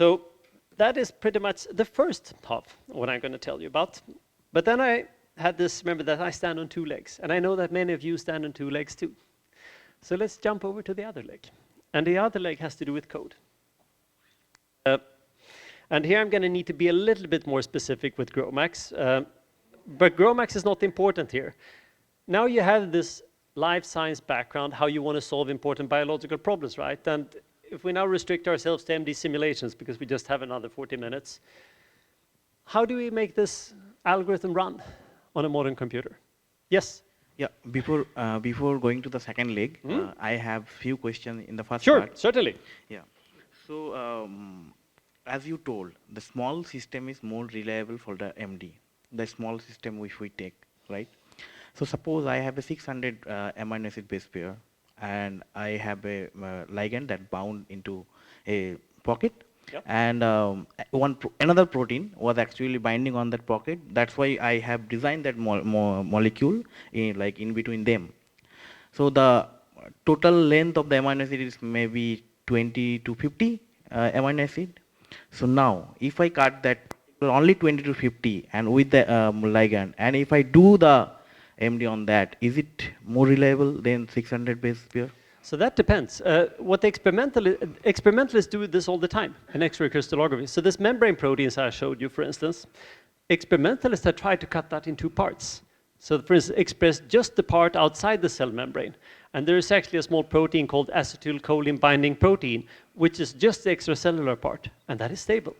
So that is pretty much the first half, what I'm going to tell you about. But then I had this, remember that I stand on two legs, and I know that many of you stand on two legs too. So let's jump over to the other leg. And the other leg has to do with code. And here I'm going to need to be a little bit more specific with GROMACS. But GROMACS is not important here. Now you have this life science background, how you want to solve important biological problems, right? And if we now restrict ourselves to MD simulations, because we just have another 40 minutes, how do we make this algorithm run on a modern computer? Yes? Yeah, before going to the second leg, I have few questions in the first Sure, part. certainly. Yeah. So, as you told, the small system is more reliable for the MD, the small system which we take, right? So suppose I have a 600 amino acid base pair, and I have a ligand that bound into a pocket, Yep. and another protein was actually binding on that pocket. That's why I have designed that molecule in between them. So the total length of the amino acid is maybe 20 to 50 amino acid. So now, if I cut that only 20 to 50 and with the ligand, and if I do the MD on that, is it more reliable than 600 base pair? So that depends. What the experimentalists do this all the time in X-ray crystallography. So this membrane proteins I showed you, for instance, experimentalists have tried to cut that in two parts. So for instance, express just the part outside the cell membrane. And there is actually a small protein called acetylcholine binding protein, which is just the extracellular part, and that is stable.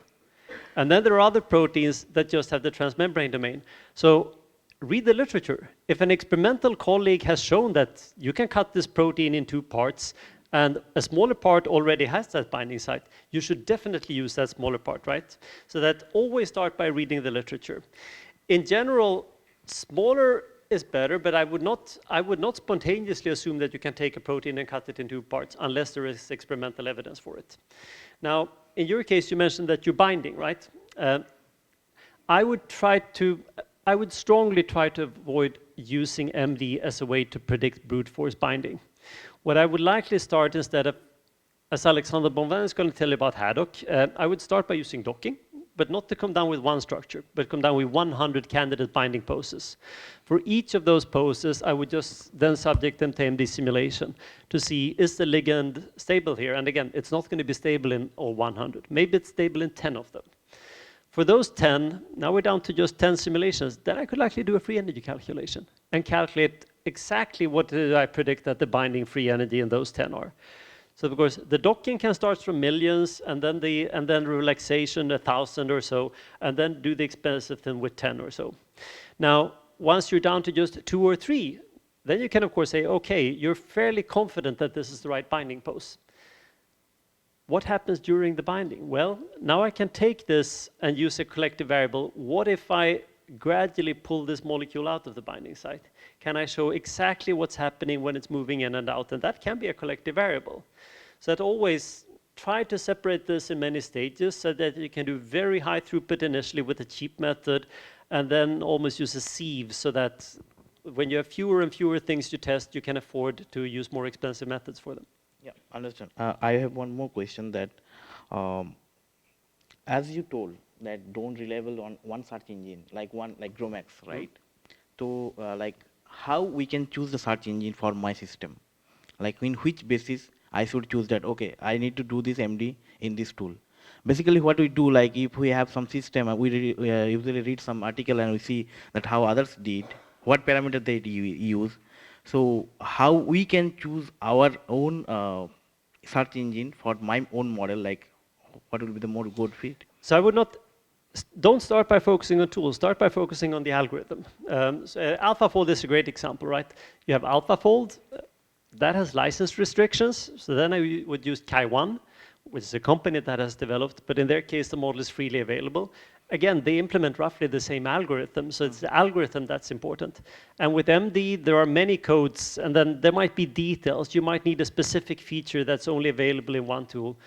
And then there are other proteins that just have the transmembrane domain. So read the literature. If an experimental colleague has shown that you can cut this protein in two parts, and a smaller part already has that binding site, you should definitely use that smaller part, right? So that always start by reading the literature. In general, smaller is better, but I would not spontaneously assume that you can take a protein and cut it in two parts unless there is experimental evidence for it. Now, in your case, you mentioned that you're binding, right? I would strongly try to avoid using MD as a way to predict brute force binding. What I would likely start instead of, as Alexander Bonvin is going to tell you about Haddock, I would start by using docking, but not to come down with one structure, but come down with 100 candidate binding poses. For each of those poses, I would just then subject them to MD simulation to see, is the ligand stable here? And again, it's not going to be stable in all 100. Maybe it's stable in 10 of them. For those 10, now we're down to just 10 simulations, then I could likely do a free energy calculation and calculate exactly what did I predict that the binding free energy in those 10 are. So of course, the docking can start from millions, and then relaxation 1,000 or so, and then do the expensive thing with 10 or so. Now, once you're down to just 2 or 3, then you can of course say, okay, you're fairly confident that this is the right binding pose. What happens during the binding? Well, now I can take this and use a collective variable. What if I gradually pull this molecule out of the binding site? Can I show exactly what's happening when it's moving in and out? And that can be a collective variable. So that always try to separate this in many stages so that you can do very high throughput initially with a cheap method, and then almost use a sieve so that when you have fewer and fewer things to test, you can afford to use more expensive methods for them. Yeah, understand. I have one more question that, as you told, that don't rely on one search engine, like GROMACS, right? So, how we can choose the search engine for my system? Like, in which basis I should choose that, okay, I need to do this MD in this tool. Basically, what we do, like, if we have some system, we usually read some article and we see that how others did, what parameter they use. So how we can choose our own search engine for my own model, like what will be the more good fit? So I would not, don't start by focusing on tools, start by focusing on the algorithm. AlphaFold is a great example, right? You have AlphaFold, that has license restrictions, so then I would use Kai1, which is a company that has developed, but in their case the model is freely available. Again, they implement roughly the same algorithm, so it's the algorithm that's important. And with MD, there are many codes, and then there might be details. You might need a specific feature that's only available in one tool.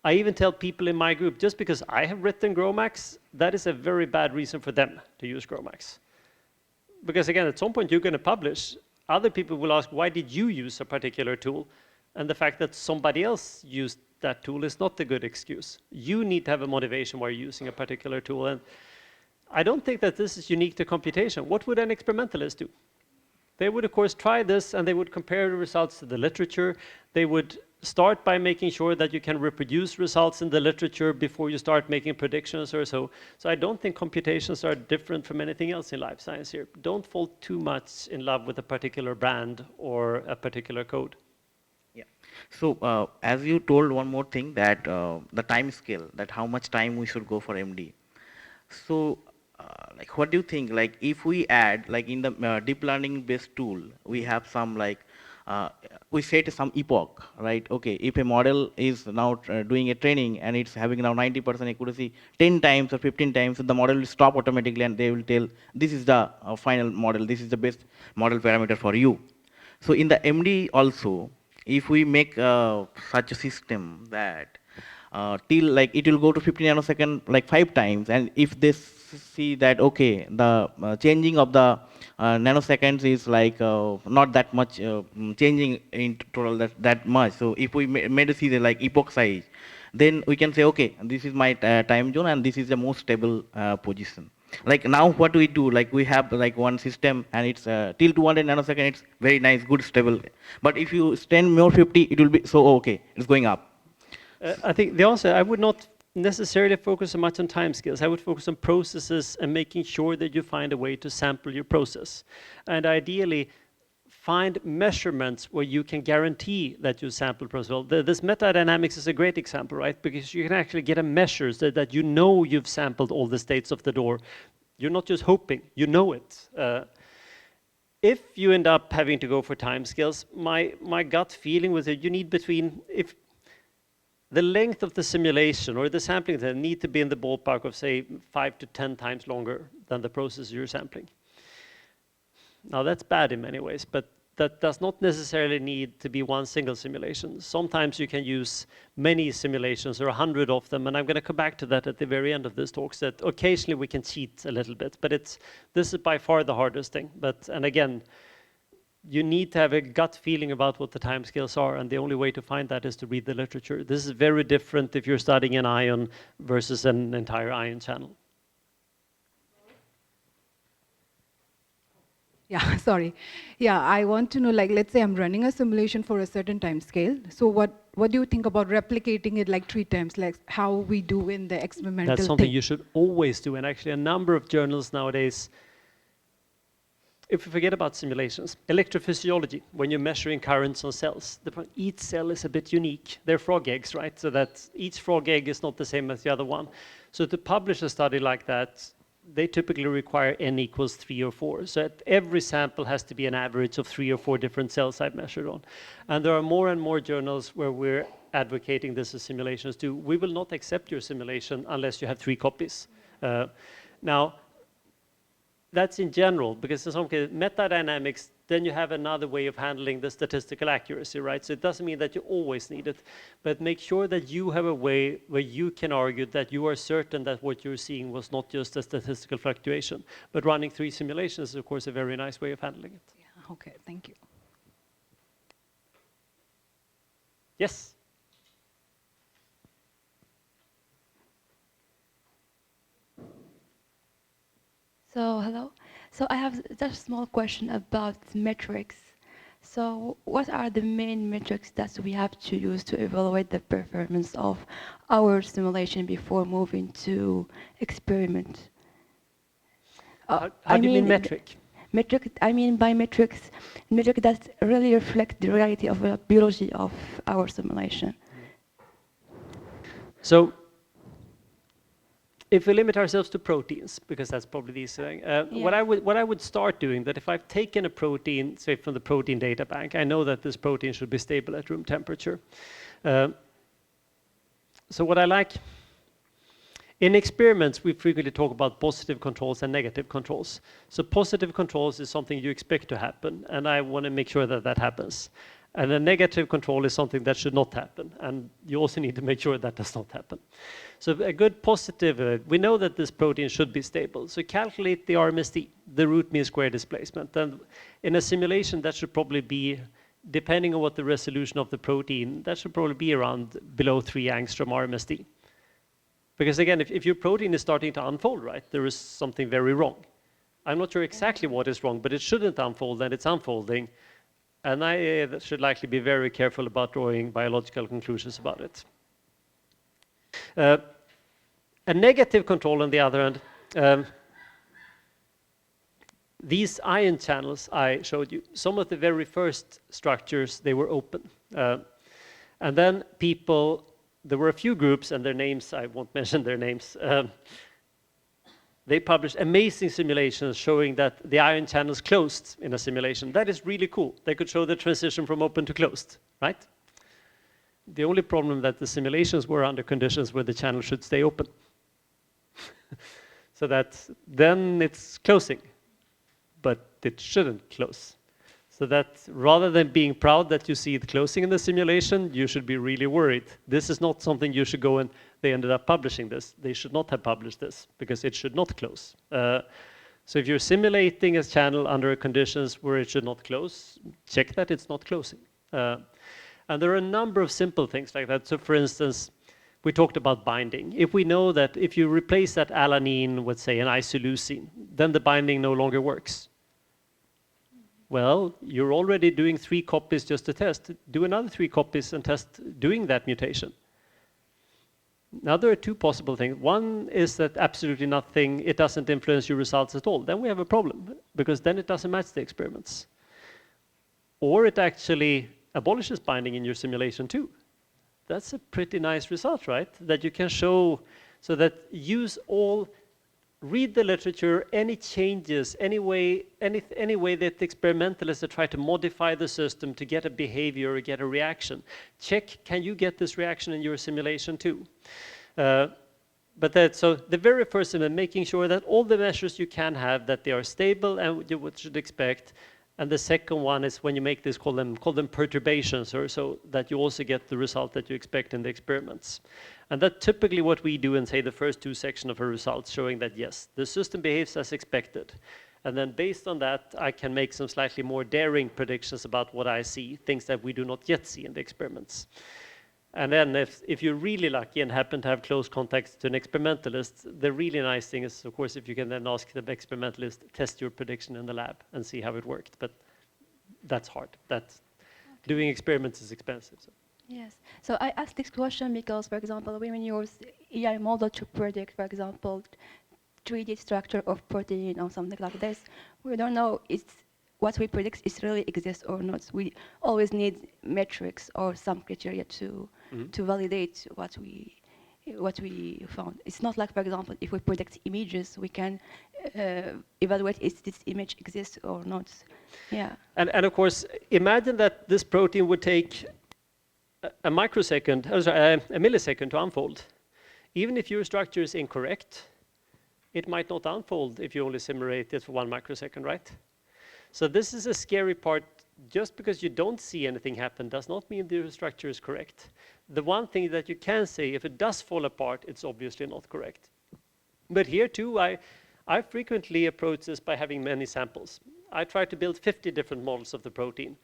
I even tell people in my group, just because I have written GROMACS, that is a very bad reason for them to use GROMACS. Because again, at some point you're going to publish. Other people will ask, why did you use a particular tool? And the fact that somebody else used that tool is not a good excuse. You need to have a motivation why you're using a particular tool. And I don't think that this is unique to computation. What would an experimentalist do? They would, of course, try this, and they would compare the results to the literature. They would start by making sure that you can reproduce results in the literature before you start making predictions or so. So I don't think computations are different from anything else in life science here. Don't fall too much in love with a particular brand or a particular code. Yeah. So as you told one more thing, that the time scale, that how much time we should go for MD. So like what do you think, like if we add, like in the deep learning based tool, we have some like we set some epoch, right? Okay, if a model is now doing a training and it's having now 90% accuracy, 10 times or 15 times, the model will stop automatically and they will tell this is the final model, this is the best model parameter for you. So in the MD also, if we make such a system that till like it will go to 50 nanosecond like 5 times, and if they see that okay, the changing of the nanoseconds is like not that much changing in total that much. So if we made a series like epoch size, then we can say okay, this is my time zone and this is the most stable position. Like now what we do, like we have like one system and it's till 200 nanosecond, it's very nice, good, stable. But if you extend more 50, it will be so okay, it's going up. I think the answer, I would not necessarily focus so much on time scales. I would focus on processes and making sure that you find a way to sample your process. And ideally, find measurements where you can guarantee that you sample process well. This metadynamics is a great example, right? Because you can actually get a measure so that you know you've sampled all the states of the door. You're not just hoping, you know it. If you end up having to go for timescales, my gut feeling was that you need between, if the length of the simulation or the sampling need to be in the ballpark of, say, 5 to 10 times longer than the process you're sampling. Now, that's bad in many ways, but that does not necessarily need to be one single simulation. Sometimes you can use many simulations or 100 of them, and I'm going to come back to that at the very end of this talk, so that occasionally we can cheat a little bit, but this is by far the hardest thing. And again, you need to have a gut feeling about what the timescales are, and the only way to find that is to read the literature. This is very different if you're studying an ion versus an entire ion channel. Yeah, sorry. Yeah, I want to know, like, let's say I'm running a simulation for a certain time scale. So what do you think about replicating it like 3 times, like how we do in the experimental That's something thing? you should always do, and actually a number of journals nowadays, if you forget about simulations, electrophysiology, when you're measuring currents on cells, each cell is a bit unique. They're frog eggs, right? So that each frog egg is not the same as the other one. So to publish a study like that, they typically require n equals 3 or 4. So every sample has to be an average of 3 or 4 different cells I've measured on. And there are more and more journals where we're advocating this as simulations too. We will not accept your simulation unless you have 3 copies. Now, that's in general, because in some cases, metadynamics, then you have another way of handling the statistical accuracy, right? So it doesn't mean that you always need it, but make sure that you have a way where you can argue that you are certain that what you're seeing was not just a statistical fluctuation. But running 3 simulations is, of course, a very nice way of handling it. Yeah, okay, thank you. Yes? So, hello. So I have just a small question about metrics. So what are the main metrics that we have to use to evaluate the performance of our simulation before moving to experiment? How do you mean metric? Metric, I mean by metrics, metric that really reflect the reality of the biology of our simulation. So if we limit ourselves to proteins, because that's probably the easy thing, what I would start doing, that if I've taken a protein, say from the protein data bank, I know that this protein should be stable at room temperature. So what I like, in experiments, we frequently talk about positive controls and negative controls. So positive controls is something you expect to happen, and I want to make sure that that happens. And a negative control is something that should not happen, and you also need to make sure that does not happen. So a good positive, we know that this protein should be stable. So calculate the RMSD, the root mean square displacement. And in a simulation, that should probably be depending on what the resolution of the protein, that should probably be around below 3 angstrom RMSD. Because again, if your protein is starting to unfold, right, there is something very wrong. I'm not sure exactly what is wrong, but it shouldn't unfold, and it's unfolding. And I should likely be very careful about drawing biological conclusions about it. A negative control, on the other hand, these ion channels I showed you, some of the very first structures, they were open. And then people, there were a few groups, and their names, I won't mention their names, they published amazing simulations showing that the ion channels closed in a simulation. That is really cool. They could show the transition from open to closed, right? The only problem that the simulations were under conditions where the channel should stay open. So that then it's closing, but it shouldn't close. So that rather than being proud that you see it closing in the simulation, you should be really worried. This is not something you should go and they ended up publishing this. They should not have published this because it should not close. So if you're simulating a channel under conditions where it should not close, check that it's not closing. And there are a number of simple things like that. So for instance, we talked about binding. If we know that if you replace that alanine with, say, an isoleucine, then the binding no longer works. Well, you're already doing 3 copies just to test. Do another 3 copies and test doing that mutation. Now, there are 2 possible things. One is that absolutely nothing, it doesn't influence your results at all. Then we have a problem, because then it doesn't match the experiments. Or it actually abolishes binding in your simulation too. That's a pretty nice result, right? That you can show, so that use all, read the literature, any changes, any way that the experimentalists are trying to modify the system to get a behavior or get a reaction. Check, can you get this reaction in your simulation too? So the very first thing, making sure that all the measures you can have, that they are stable and what you should expect. And the second one is when you make this, call them perturbations, or so that you also get the result that you expect in the experiments. And that's typically what we do in, say, the first 2 sections of our results, showing that yes, the system behaves as expected. And then based on that, I can make some slightly more daring predictions about what I see, things that we do not yet see in the experiments. And then if you're really lucky and happen to have close contacts to an experimentalist, the really nice thing is, of course, if you can then ask the experimentalist, test your prediction in the lab and see how it worked. But that's hard. Doing experiments is expensive. So. Yes. So I asked this question because, for example, when we use AI model to predict, for example, 3D structure of protein or something like this, we don't know what we predict is really exists or not. We always need metrics or some criteria to validate what we found. It's not like, for example, if we predict images, we can evaluate if this image exists or not. Yeah. And of course, imagine that this protein would take a millisecond to unfold. Even if your structure is incorrect, it might not unfold if you only simulate it for 1 microsecond, right? So this is a scary part. Just because you don't see anything happen does not mean the structure is correct. The one thing that you can say, if it does fall apart, it's obviously not correct. But here too, I frequently approach this by having many samples. I try to build 50 different models of the protein.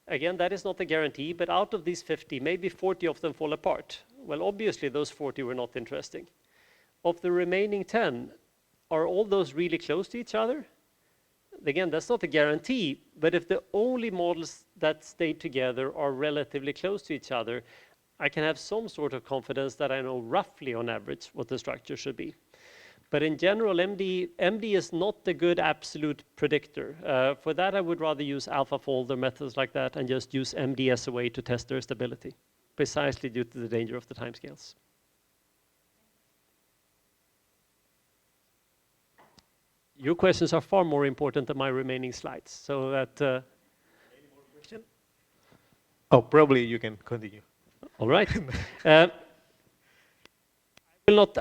Again, that is not a guarantee, but out of these 50, maybe 40 of them fall apart. Well, obviously those 40 were not interesting. Of the remaining 10, are all those really close to each other? Again, that's not a guarantee, but if the only models that stay together are relatively close to each other, I can have some sort of confidence that I know roughly on average what the structure should be. But in general, MD is not a good absolute predictor. For that, I would rather use AlphaFold or methods like that and just use MD as a way to test their stability, precisely due to the danger of the timescales. Your questions are far more important than my remaining slides. So that. Any more questions? Oh, probably you can continue. All right. I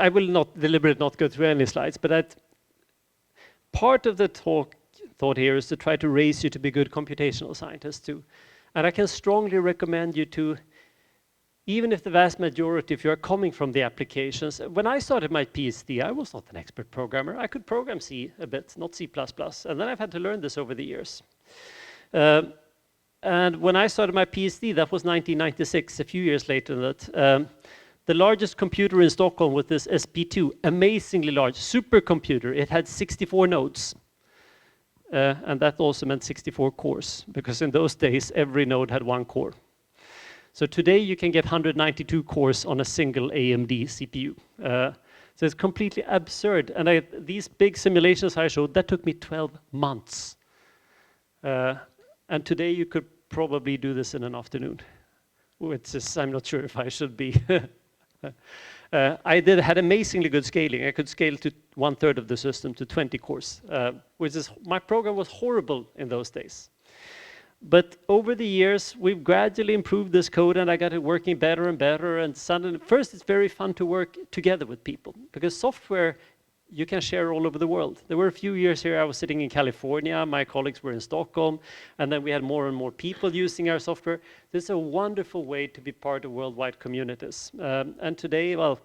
will not deliberately not go through any slides, but that part of the thought here is to try to raise you to be good computational scientists too. And I can strongly recommend you to, even if the vast majority, if you're coming from the applications, when I started my PhD, I was not an expert programmer. I could program C a bit, not C++. And then I've had to learn this over the years. And And when I started my PhD, that was 1996, a few years later than that. The largest computer in Stockholm was this SP2, amazingly large supercomputer. It had 64 nodes. And that also meant 64 cores, because in those days, every node had 1 core. So today you can get 192 cores on a single AMD CPU. So it's completely absurd. And these big simulations I showed, that took me 12 months. And today you could probably do this in an afternoon, which is, I'm not sure if I should be. I had amazingly good scaling. I could scale to 1/3 of the system to 20 cores, which is, my program was horrible in those days. But over the years, we've gradually improved this code, and I got it working better and better. And suddenly, first, it's very fun to work together with people, because software you can share all over the world. There were a few years here I was sitting in California, my colleagues were in Stockholm, and then we had more and more people using our software. This is a wonderful way to be part of worldwide communities. And today, well,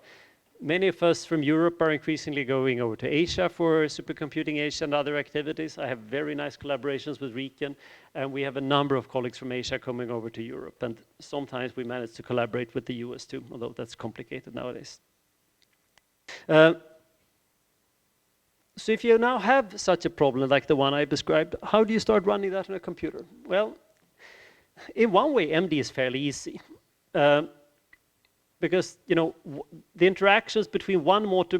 many of us from Europe are increasingly going over to Asia for Supercomputing Asia and other activities. I have very nice collaborations with RIKEN, and we have a number of colleagues from Asia coming over to Europe. And sometimes we manage to collaborate with the US too, although that's complicated nowadays. So if you now have such a problem like the one I described, how do you start running that on a computer? Well, in one way, MD is fairly easy. Because the interactions between water molecule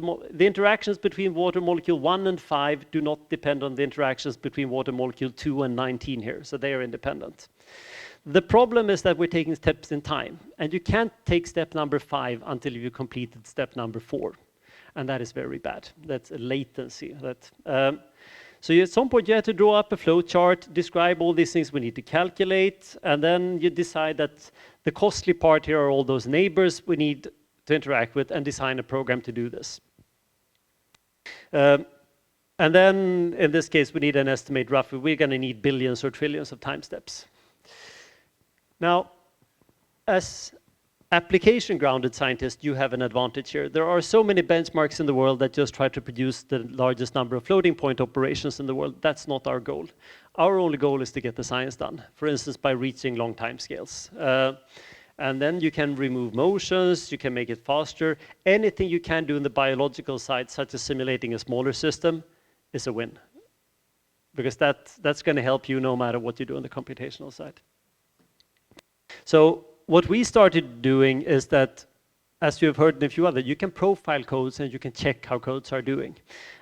1 and 5 do not depend on the interactions between water molecule 2 and 19 here, so they are independent. The problem is that we're taking steps in time, and you can't take step number 5 until you've completed step number 4. And that is very bad. That's a latency. So at some point you have to draw up a flow chart, describe all these things we need to calculate, and then you decide that the costly part here are all those neighbors we need to interact with, and design a program to do this. And then in this case we need an estimate roughly. We're going to need billions or trillions of time steps. Now, as application-grounded scientist, you have an advantage here. There are so many benchmarks in the world that just try to produce the largest number of floating point operations in the world. That's not our goal. Our only goal is to get the science done, for instance, by reaching long time scales. And then you can remove motions, you can make it faster. Anything you can do in the biological side, such as simulating a smaller system, is a win. Because that's going to help you no matter what you do on the computational side. So what we started doing is that, as you have heard in a few other, you can profile codes and you can check how codes are doing.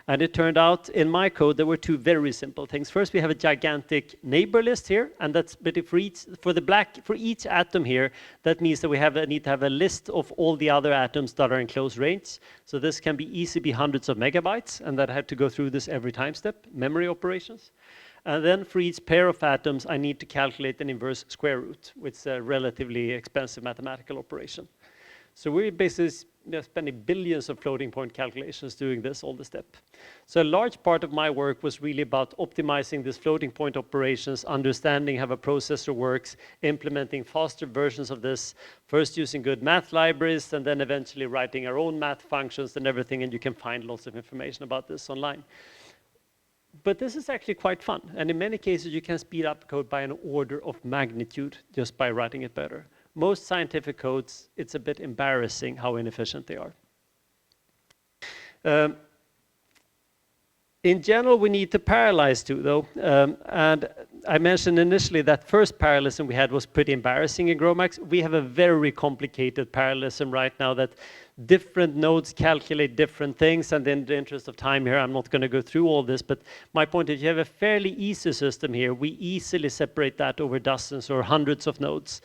And it turned out in my code there were 2 very simple things. First, we have a gigantic neighbor list here, and that's for each atom here, that means that we need to have a list of all the other atoms that are in close range. So this can easily be hundreds of megabytes, and that I have to go through this every time step, memory operations. And then for each pair of atoms, I need to calculate an inverse square root, which is a relatively expensive mathematical operation. So we're basically spending billions of floating point calculations doing this all the step. So a large part of my work was really about optimizing these floating point operations, understanding how a processor works, implementing faster versions of this, first using good math libraries, and then eventually writing our own math functions and everything, and you can find lots of information about this online. But this is actually quite fun, and in many cases you can speed up code by an order of magnitude just by writing it better. Most scientific codes, it's a bit embarrassing how inefficient they are. In general, we need to parallelize too, though. And I mentioned initially that first parallelism we had was pretty embarrassing in GROMACS. We have a very complicated parallelism right now that different nodes calculate different things. And in the interest of time here, I'm not going to go through all this. But my point is, you have a fairly easy system here. We easily separate that over dozens or hundreds of nodes.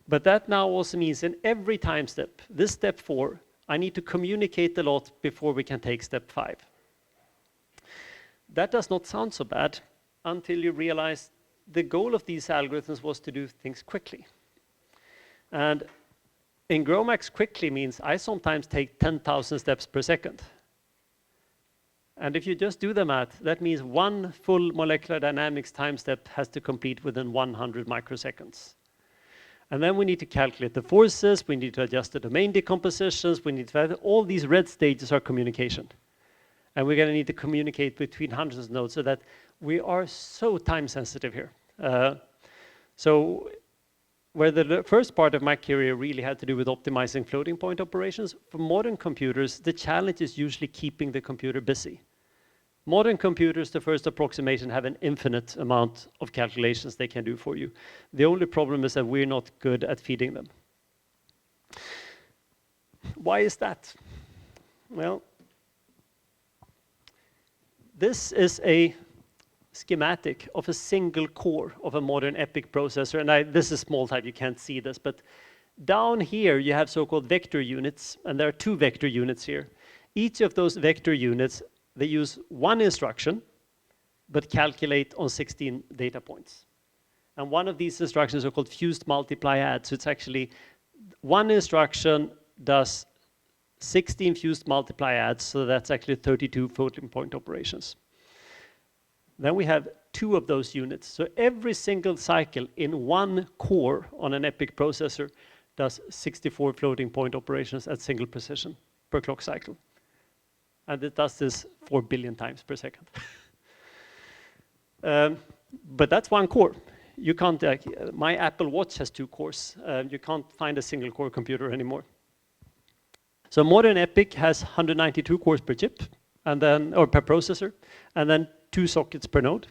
But that now also means in every time step, this step 4, I need to communicate a lot before we can take step 5. That does not sound so bad until you realize the goal of these algorithms was to do things quickly. And in GROMACS, quickly means I sometimes take 10,000 steps per second. And if you just do the math, that means one full molecular dynamics time step has to complete within 100 microseconds. And then we need to calculate the forces, we need to adjust the domain decompositions, we need to, all these red stages are communication. And we're going to need to communicate between hundreds of nodes so that we are so time sensitive here. So where the first part of my career really had to do with optimizing floating point operations, for modern computers, the challenge is usually keeping the computer busy. Modern computers, the first approximation, have an infinite amount of calculations they can do for you. The only problem is that we're not good at feeding them. Why is that? Well, this is a schematic of a single core of a modern EPIC processor, and this is small type, you can't see this, but down here you have so-called vector units, and there are 2 vector units here. Each of those vector units, they use one instruction, but calculate on 16 data points. And one of these instructions are called fused multiply add, so it's actually one instruction does 16 fused multiply adds, so that's actually 32 floating point operations. Then we have 2 of those units. So every single cycle in one core on an EPIC processor does 64 floating point operations at single precision per clock cycle. And it does this 4 billion times per second. But that's one core. You can't, my Apple Watch has 2 cores. You can't find a single core computer anymore. So modern EPIC has 192 cores per chip, and then, or per processor, and then 2 sockets per node.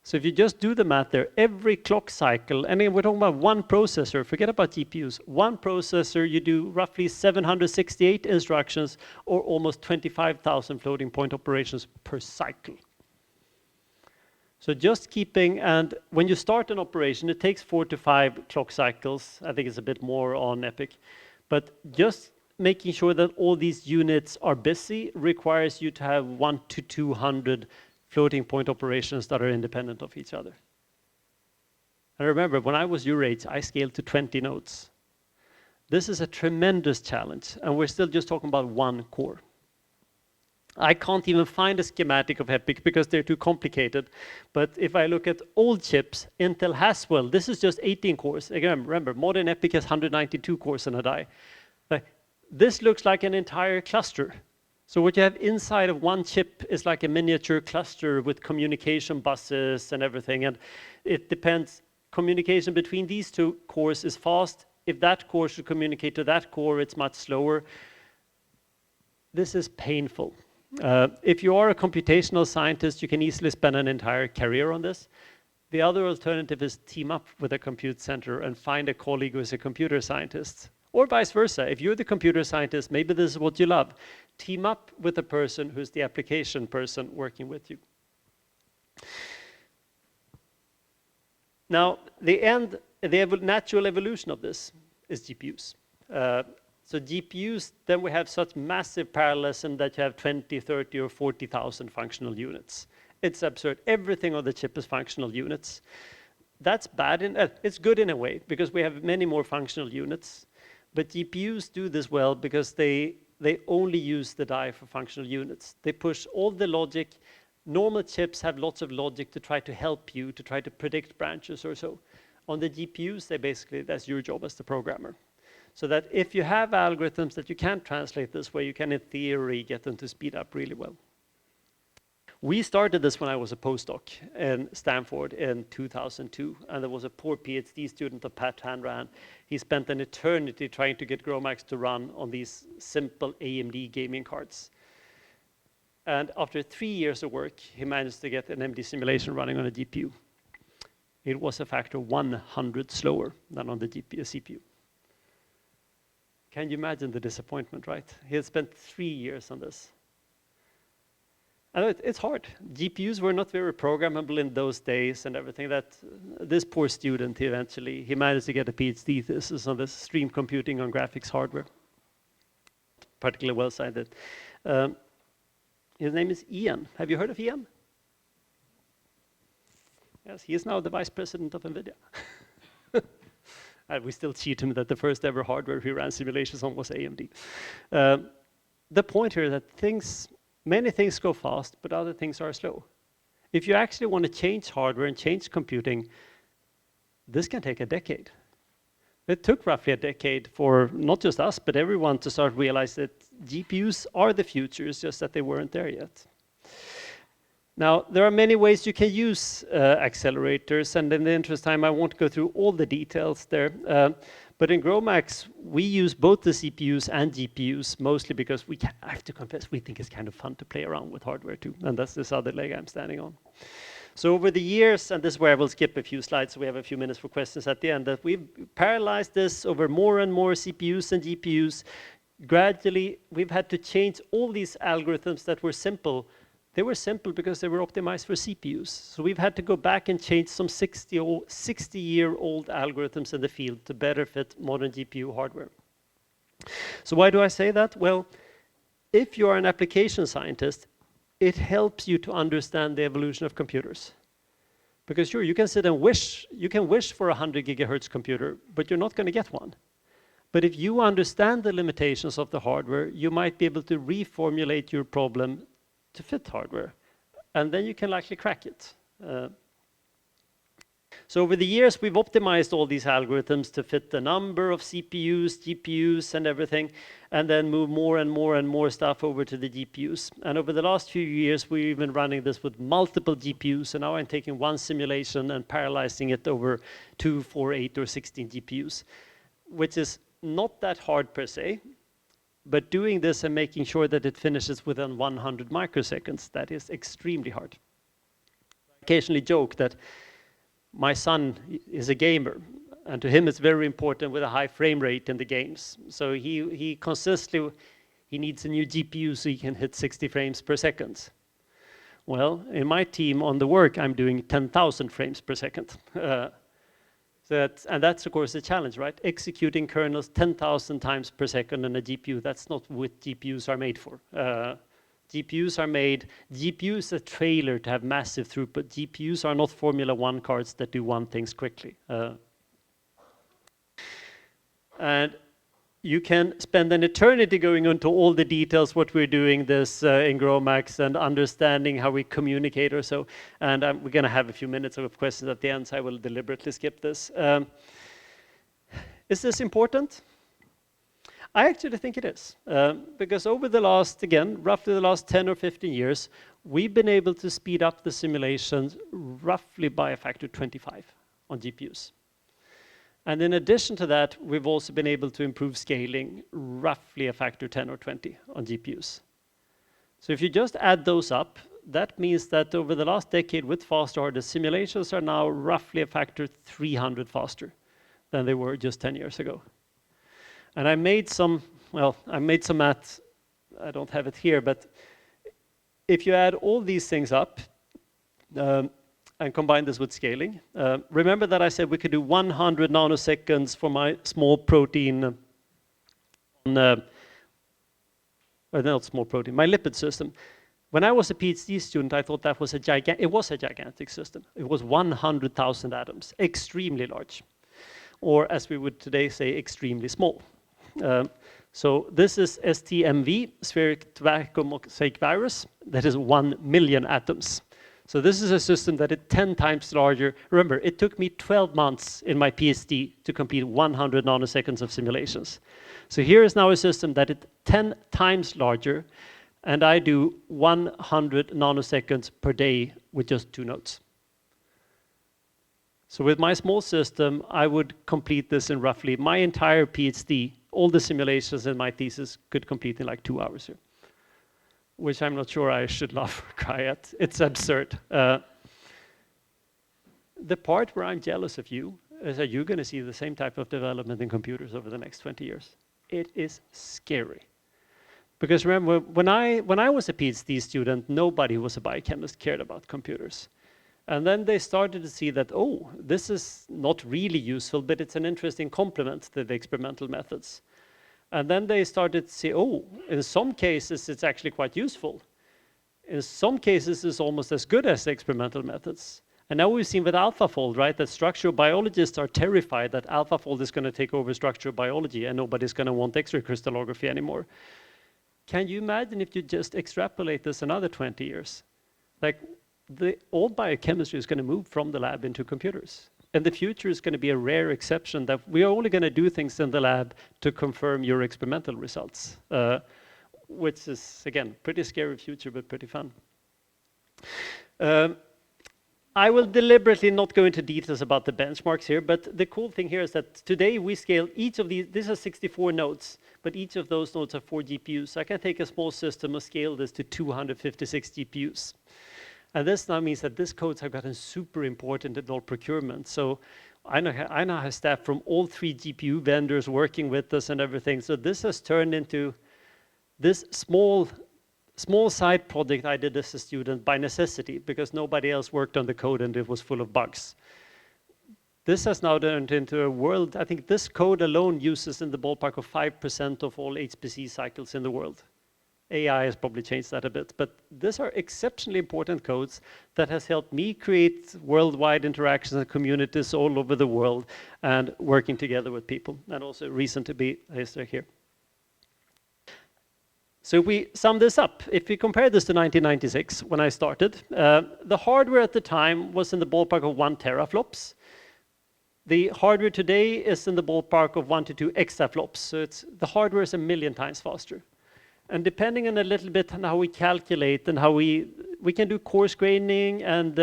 So if you just do the math there, every clock cycle, and then we're talking about one processor, forget about GPUs, one processor, you do roughly 768 instructions or almost 25,000 floating point operations per cycle. So just keeping, and when you start an operation, it takes 4 to 5 clock cycles. I think it's a bit more on EPIC, but just making sure that all these units are busy requires you to have 100 to 200 floating point operations that are independent of each other. And remember, when I was your age, I scaled to 20 nodes. This is a tremendous challenge, and we're still just talking about one core. I can't even find a schematic of EPIC because they're too complicated. But if I look at old chips, Intel Haswell, this is just 18 cores. Again, remember, modern EPIC has 192 cores in a die. This looks like an entire cluster. So what you have inside of one chip is like a miniature cluster with communication buses and everything. And it depends, communication between these 2 cores is fast. If that core should communicate to that core, it's much slower. This is painful. If you are a computational scientist, you can easily spend an entire career on this. The other alternative is team up with a compute center and find a colleague who is a computer scientist. Or vice versa. If you're the computer scientist, maybe this is what you love. Team up with a person who's the application person working with you. Now, the natural evolution of this is GPUs. So GPUs, then we have such massive parallelism that you have 20, 30, or 40,000 functional units. It's absurd. Everything on the chip is functional units. That's bad. It's good in a way, because we have many more functional units. But GPUs do this well because they only use the die for functional units. They push all the logic. Normal chips have lots of logic to try to help you, to try to predict branches or so. On the GPUs, they basically, that's your job as the programmer. So that if you have algorithms that you can't translate this way, you can in theory get them to speed up really well. We started this when I was a postdoc in Stanford in 2002, and there was a poor PhD student of Pat Hanrahan. He spent an eternity trying to get GROMACS to run on these simple AMD gaming cards. And after 3 years of work, he managed to get an MD simulation running on a GPU. It was a factor 100 slower than on the CPU. Can you imagine the disappointment, right? He had spent 3 years on this. I know it's hard. GPUs were not very programmable in those days and everything. That this poor student, he managed to get a PhD thesis on this stream computing on graphics hardware. Particularly well cited. His name is Ian. Have you heard of Ian? Yes, he is now the vice president of NVIDIA. We still cheat him that the first ever hardware he ran simulations on was AMD. The point here is that many things go fast, but other things are slow. If you actually want to change hardware and change computing, this can take a decade. It took roughly a decade for not just us, but everyone to start realize that GPUs are the future, it's just that they weren't there yet. Now, there are many ways you can use accelerators, and in the interest of time, I won't go through all the details there. But in GROMACS, we use both the CPUs and GPUs, mostly because I have to confess, we think it's kind of fun to play around with hardware too, and that's this other leg I'm standing on. So over the years, and this is where I will skip a few slides, so we have a few minutes for questions at the end, that we've parallelized this over more and more CPUs and GPUs. Gradually, we've had to change all these algorithms that were simple. They were simple because they were optimized for CPUs. So we've had to go back and change some 60-year-old algorithms in the field to better fit modern GPU hardware. So why do I say that? Well, if you are an application scientist, it helps you to understand the evolution of computers. Because sure, you can sit and wish, you can wish for a 100 gigahertz computer, but you're not going to get one. But if you understand the limitations of the hardware, you might be able to reformulate your problem to fit hardware, and then you can likely crack it. So over the years, we've optimized all these algorithms to fit the number of CPUs, GPUs, and everything, and then move more and more and more stuff over to the GPUs. And over the last few years, we've been running this with multiple GPUs, and now I'm taking one simulation and parallelizing it over 2, 4, 8, or 16 GPUs, which is not that hard per se. But doing this and making sure that it finishes within 100 microseconds, that is extremely hard. I occasionally joke that my son is a gamer, and to him it's very important with a high frame rate in the games. So he consistently needs a new GPU so he can hit 60 frames per second. Well, in my team on the work, I'm doing 10,000 frames per second. And that's, of course, the challenge, right? Executing kernels 10,000 times per second in a GPU, that's not what GPUs are made for. GPUs is a trailer to have massive throughput. GPUs are not Formula 1 cars that do one thing quickly. And you can spend an eternity going into all the details, what we're doing this in GROMACS and understanding how we communicate or so. And we're going to have a few minutes of questions at the end, so I will deliberately skip this. Is this important? I actually think it is. Because over the last, again, roughly the last 10 or 15 years, we've been able to speed up the simulations roughly by a factor 25 on GPUs. And in addition to that, we've also been able to improve scaling roughly a factor 10 or 20 on GPUs. So if you just add those up, that means that over the last decade with faster hardware, simulations are now roughly a factor 300 faster than they were just 10 years ago. And I made some math, I don't have it here, but if you add all these things up, and combine this with scaling. Remember that I said we could do 100 nanoseconds for my small protein, not small protein, my lipid system. When I was a PhD student, I thought that was a gigantic system. It was 100,000 atoms, extremely large. Or as we would today say, extremely small. So this is STMV, spheric tobacco mosaic virus, that is 1 million atoms. So this is a system that is 10 times larger. Remember, it took me 12 months in my PhD to complete 100 nanoseconds of simulations. So here is now a system that is 10 times larger, and I do 100 nanoseconds per day with just 2 nodes. So with my small system, I would complete this in roughly my entire PhD. All the simulations in my thesis could complete in like 2 hours here, which I'm not sure I should laugh or cry at. It's absurd. The part where I'm jealous of you is that you're going to see the same type of development in computers over the next 20 years. It is scary. Because remember, when I was a PhD student, nobody who was a biochemist cared about computers. And then they started to see that, oh, this is not really useful, but it's an interesting complement to the experimental methods. And then they started to say, oh, in some cases, it's actually quite useful. In some cases, it's almost as good as the experimental methods. And now we've seen with AlphaFold, right, that structural biologists are terrified that AlphaFold is going to take over structural biology and nobody's going to want X-ray crystallography anymore. Can you imagine if you just extrapolate this another 20 years? Like, all biochemistry is going to move from the lab into computers. And the future is going to be a rare exception that we are only going to do things in the lab to confirm your experimental results, which is, again, pretty scary future, but pretty fun. I will deliberately not go into details about the benchmarks here, but the cool thing here is that today we scale each of these are 64 nodes, but each of those nodes have 4 GPUs. So I can take a small system and scale this to 256 GPUs. And this now means that these codes have gotten super important in all procurement. So I now have staff from all 3 GPU vendors working with us and everything. So this has turned into this small side project I did as a student by necessity because nobody else worked on the code and it was full of bugs. This has now turned into a world. I think this code alone uses in the ballpark of 5% of all HPC cycles in the world. AI has probably changed that a bit, but these are exceptionally important codes that has helped me create worldwide interactions and communities all over the world and working together with people, and also a reason to be here. So if we sum this up, if we compare this to 1996, when I started, the hardware at the time was in the ballpark of 1 teraflops. The hardware today is in the ballpark of 1 to 2 exaflops. So the hardware is 1,000,000 times faster. And depending on a little bit on how we calculate and how we can do coarse graining, and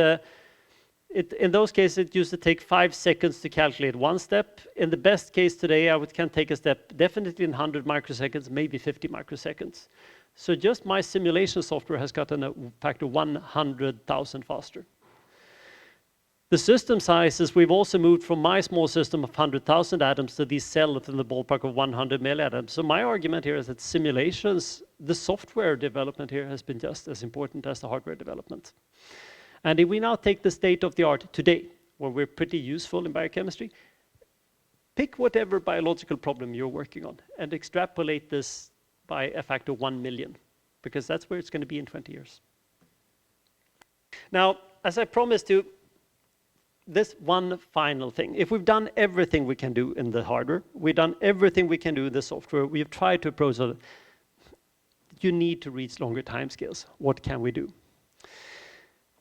in those cases it used to take 5 seconds to calculate one step. In the best case today, can take a step definitely in 100 microseconds, maybe 50 microseconds. So just my simulation software has gotten a factor 100,000 faster. The system sizes, we've also moved from my small system of 100,000 atoms to these cells in the ballpark of 100 milliatoms. So my argument here is that simulations, the software development here has been just as important as the hardware development. And if we now take the state of the art today, where we're pretty useful in biochemistry, pick whatever biological problem you're working on and extrapolate this by a factor of 1,000,000, because that's where it's going to be in 20 years. Now, as I promised to, this one final thing. If we've done everything we can do in the hardware, we've done everything we can do in the software, we've tried to approach it, you need to reach longer timescales. What can we do?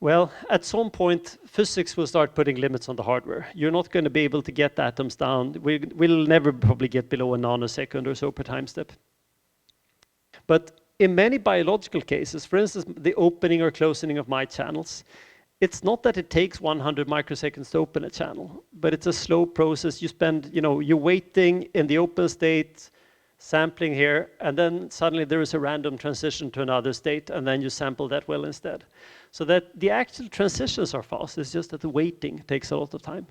Well, at some point, physics will start putting limits on the hardware. You're not going to be able to get atoms down. We'll never probably get below a nanosecond or so per time step. But in many biological cases, for instance, the opening or closing of my channels, it's not that it takes 100 microseconds to open a channel, but it's a slow process. You spend, you're waiting in the open state, sampling here, and then suddenly there is a random transition to another state, and then you sample that well instead. So that the actual transitions are fast, it's just that the waiting takes a lot of time.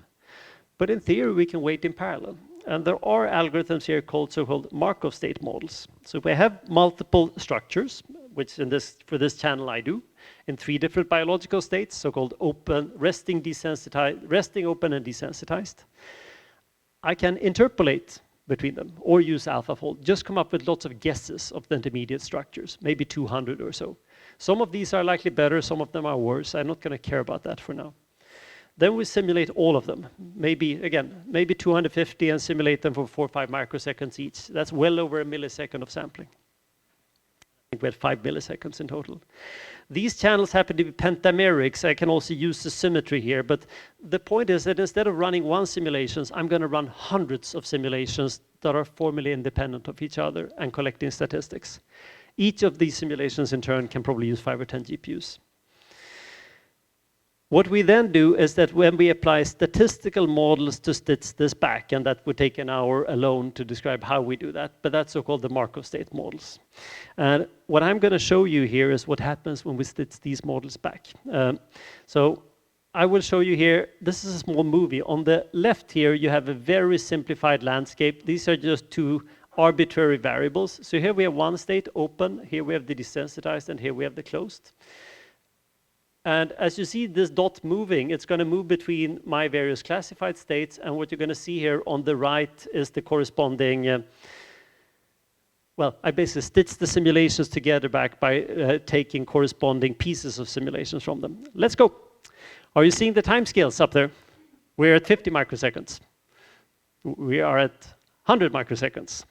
But in theory, we can wait in parallel. And there are algorithms here called so-called Markov state models. So we have multiple structures, which for this channel I do, in 3 different biological states, so-called open, resting, open, and desensitized. I can interpolate between them or use AlphaFold, just come up with lots of guesses of the intermediate structures, maybe 200 or so. Some of these are likely better, some of them are worse. I'm not going to care about that for now. Then we simulate all of them, maybe 250, and simulate them for 4 or 5 microseconds each. That's well over a millisecond of sampling. I think we had 5 milliseconds in total. These channels happen to be pentamerics. I can also use the symmetry here, but the point is that instead of running 1 simulations, I'm going to run hundreds of simulations that are formally independent of each other and collecting statistics. Each of these simulations in turn can probably use 5 or 10 GPUs. What we then do is that when we apply statistical models to stitch this back, and that would take an hour alone to describe how we do that, but that's so-called the Markov state models. And what I'm going to show you here is what happens when we stitch these models back. So I will show you here, this is a small movie. On the left here, you have a very simplified landscape. These are just 2 arbitrary variables. So here we have one state, open, here we have the desensitized, and here we have the closed. And as you see this dot moving, it's going to move between my various classified states, and what you're going to see here on the right is the corresponding, well, I basically stitch the simulations together back by taking corresponding pieces of simulations from them. Let's go. Are you seeing the timescales up there? We're at 50 microseconds. We are at 100 microseconds.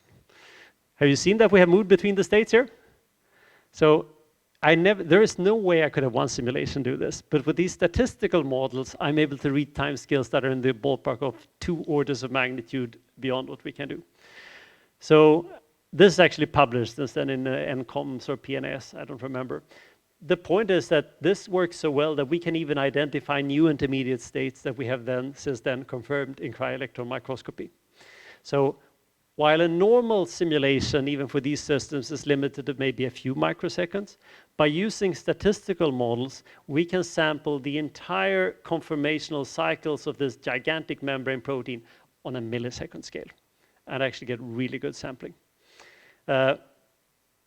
Have you seen that we have moved between the states here? So there is no way I could have one simulation do this, but with these statistical models, I'm able to read timescales that are in the ballpark of 2 orders of magnitude beyond what we can do. So this is actually published instead in NCOMS or PNAS, I don't remember. the point is that this works so well that we can even identify new intermediate states that we have then since then confirmed in cryo-electron microscopy. So while a normal simulation, even for these systems, is limited to maybe a few microseconds, by using statistical models, we can sample the entire conformational cycles of this gigantic membrane protein on a millisecond scale and actually get really good sampling.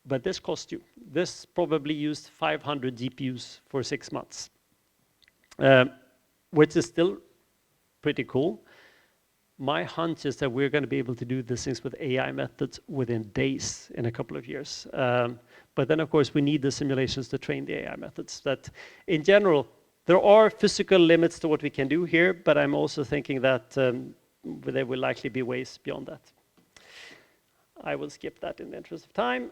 But this costs you. This probably used 500 GPUs for 6 months, which is still pretty cool. My hunch is that we're going to be able to do these things with AI methods within days in a couple of years. But then, of course, we need the simulations to train the AI methods. That, in general, there are physical limits to what we can do here, but I'm also thinking that there will likely be ways beyond that. I will skip that in the interest of time,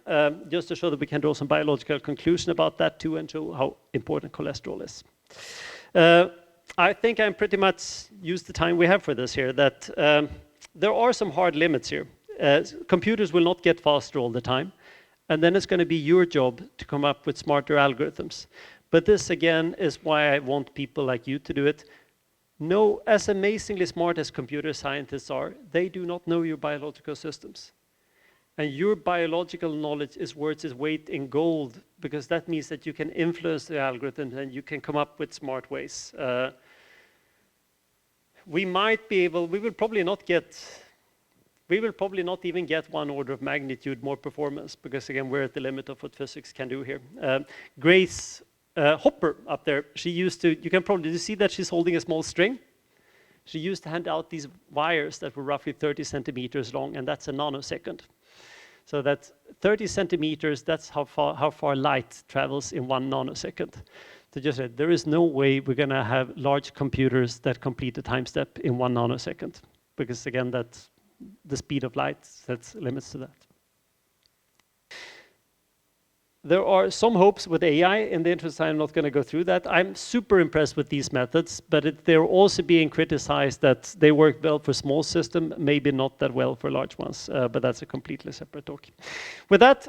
just to show that we can draw some biological conclusion about that too, and show how important cholesterol is. I think I'm pretty much used the time we have for this here, that there are some hard limits here. Computers will not get faster all the time, and then it's going to be your job to come up with smarter algorithms. But this, again, is why I want people like you to do it. No, as amazingly smart as computer scientists are, they do not know your biological systems. And your biological knowledge is worth its weight in gold, because that means that you can influence the algorithm and you can come up with smart ways. We will probably not even get 1 order of magnitude more performance, because again, we're at the limit of what physics can do here. Grace Hopper up there, you can see that she's holding a small string. She used to hand out these wires that were roughly 30 centimeters long, and that's a nanosecond. So that's 30 centimeters, that's how far light travels in 1 nanosecond. So just said, there is no way we're going to have large computers that complete a time step in 1 nanosecond, because again, that's the speed of light, sets limits to that. There are some hopes with AI. In the interest, I'm not going to go through that. I'm super impressed with these methods, but they're also being criticized that they work well for small systems, maybe not that well for large ones, but that's a completely separate talk. With that,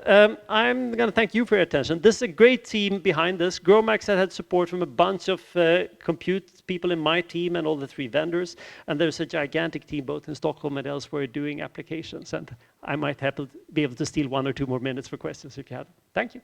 I'm going to thank you for your attention. This is a great team behind this. GROMACS had support from a bunch of compute people in my team and all the 3 vendors, and there's a gigantic team both in Stockholm and elsewhere doing applications, and I might be able to steal 1 or 2 more minutes for questions if you have them. Thank you.